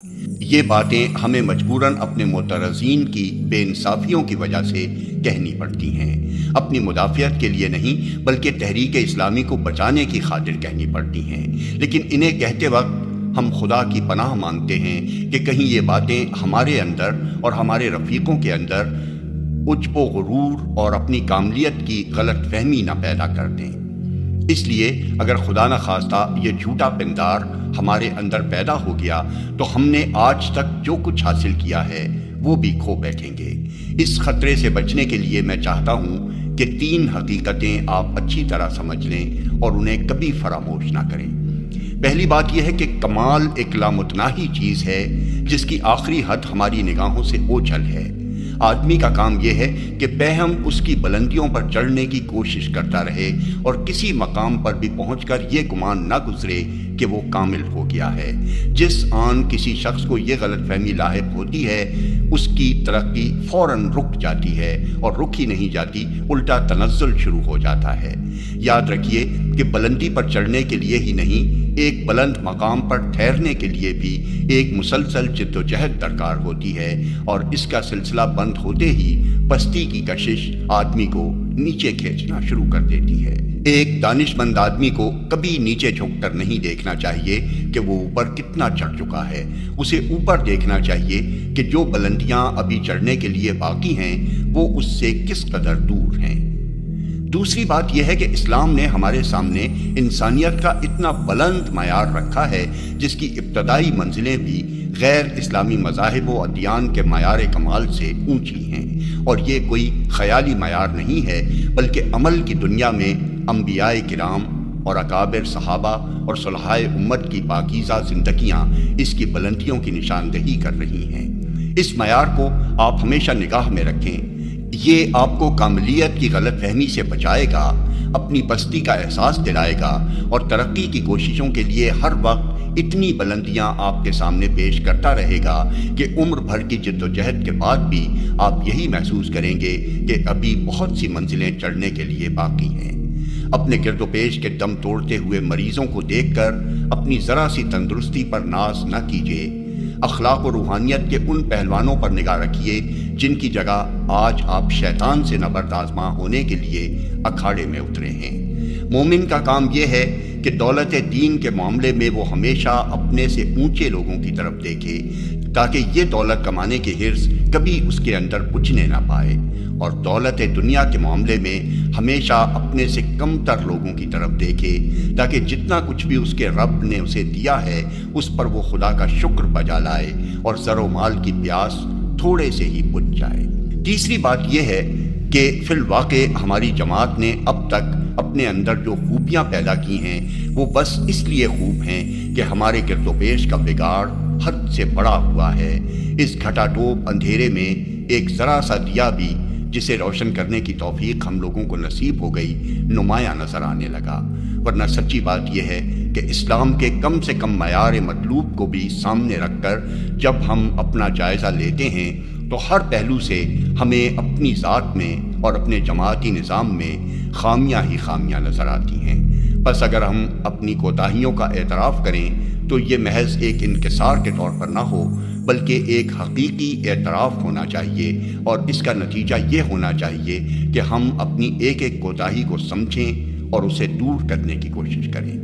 یہ باتیں ہمیں مجبوراً اپنے معترضین کی بے انصافیوں کی وجہ سے کہنی پڑتی ہیں، اپنی مدافعت کے لیے نہیں بلکہ تحریک اسلامی کو بچانے کی خاطر کہنی پڑتی ہیں، لیکن انہیں کہتے وقت ہم خدا کی پناہ مانگتے ہیں کہ کہیں یہ باتیں ہمارے اندر اور ہمارے رفیقوں کے اندر عجب و غرور اور اپنی کاملیت کی غلط فہمی نہ پیدا کر دیں۔ اس لیے اگر خدا نہ خواستہ یہ جھوٹا پندار ہمارے اندر پیدا ہو گیا تو ہم نے آج تک جو کچھ حاصل کیا ہے وہ بھی کھو بیٹھیں گے۔ اس خطرے سے بچنے کے لیے میں چاہتا ہوں کہ 3 حقیقتیں آپ اچھی طرح سمجھ لیں اور انہیں کبھی فراموش نہ کریں۔ پہلی بات یہ ہے کہ کمال ایک لامتناہی چیز ہے جس کی آخری حد ہماری نگاہوں سے اوجھل ہے۔ آدمی کا کام یہ ہے کہ بہم اس کی بلندیوں پر چڑھنے کی کوشش کرتا رہے اور کسی مقام پر بھی پہنچ کر یہ گمان نہ گزرے کہ وہ کامل ہو گیا ہے۔ جس آن کسی شخص کو یہ غلط فہمی لاحق ہوتی ہے اس کی ترقی فوراً رک جاتی ہے، اور رک ہی نہیں جاتی، الٹا تنزل شروع ہو جاتا ہے۔ یاد رکھیے کہ بلندی پر چڑھنے کے لیے ہی نہیں، ایک بلند مقام پر ٹھہرنے کے لیے بھی ایک مسلسل جد و جہد درکار ہوتی ہے، اور اس کا سلسلہ بند ہوتے ہی پستی کی کشش آدمی کو نیچے کھینچنا شروع کر دیتی ہے۔ ایک دانش مند آدمی کو کبھی نیچے جھک کر نہیں دیکھنا چاہیے کہ وہ اوپر کتنا چڑھ چکا ہے، اسے اوپر دیکھنا چاہیے کہ جو بلندیاں ابھی چڑھنے کے لیے باقی ہیں وہ اس سے کس قدر دور ہیں۔ دوسری بات یہ ہے کہ اسلام نے ہمارے سامنے انسانیت کا اتنا بلند معیار رکھا ہے جس کی ابتدائی منزلیں بھی غیر اسلامی مذاہب و ادیان کے معیار کمال سے اونچی ہیں، اور یہ کوئی خیالی معیار نہیں ہے بلکہ عمل کی دنیا میں انبیاء کرام اور اکابر صحابہ اور صلحائے امت کی پاکیزہ زندگیاں اس کی بلندیوں کی نشاندہی کر رہی ہیں۔ اس معیار کو آپ ہمیشہ نگاہ میں رکھیں، یہ آپ کو کاملیت کی غلط فہمی سے بچائے گا، اپنی پستی کا احساس دلائے گا، اور ترقی کی کوششوں کے لیے ہر وقت اتنی بلندیاں آپ کے سامنے پیش کرتا رہے گا کہ عمر بھر کی جد و جہد کے بعد بھی آپ یہی محسوس کریں گے کہ ابھی بہت سی منزلیں چڑھنے کے لیے باقی ہیں۔ اپنے گرد و پیش کے دم توڑتے ہوئے مریضوں کو دیکھ کر اپنی ذرا سی تندرستی پر ناز نہ کیجیے، اخلاق و روحانیت کے ان پہلوانوں پر نگاہ رکھیے جن کی جگہ آج آپ شیطان سے نبرد آزما ہونے کے لیے اکھاڑے میں اترے ہیں۔ مومن کا کام یہ ہے کہ دولت دین کے معاملے میں وہ ہمیشہ اپنے سے اونچے لوگوں کی طرف دیکھے تاکہ یہ دولت کمانے کی حرص کبھی اس کے اندر بجھنے نہ پائے، اور دولت دنیا کے معاملے میں ہمیشہ اپنے سے کم تر لوگوں کی طرف دیکھے تاکہ جتنا کچھ بھی اس کے رب نے اسے دیا ہے اس پر وہ خدا کا شکر بجا لائے اور زر و مال کی پیاس تھوڑے سے ہی بجھ جائے۔ تیسری بات یہ ہے کہ فی الواقع ہماری جماعت نے اب تک اپنے اندر جو خوبیاں پیدا کی ہیں وہ بس اس لیے خوب ہیں کہ ہمارے گرد و پیش کا بگاڑ حد سے بڑا ہوا ہے۔ اس گھٹا ٹوپ اندھیرے میں ایک ذرا سا دیا بھی جسے روشن کرنے کی توفیق ہم لوگوں کو نصیب ہو گئی نمایاں نظر آنے لگا، ورنہ سچی بات یہ ہے کہ اسلام کے کم سے کم معیار مطلوب کو بھی سامنے رکھ کر جب ہم اپنا جائزہ لیتے ہیں تو ہر پہلو سے ہمیں اپنی ذات میں اور اپنے جماعتی نظام میں خامیاں ہی خامیاں نظر آتی ہیں۔ بس اگر ہم اپنی کوتاہیوں کا اعتراف کریں تو یہ محض ایک انکسار کے طور پر نہ ہو بلکہ ایک حقیقی اعتراف ہونا چاہیے، اور اس کا نتیجہ یہ ہونا چاہیے کہ ہم اپنی ایک ایک کوتاہی کو سمجھیں اور اسے دور کرنے کی کوشش کریں۔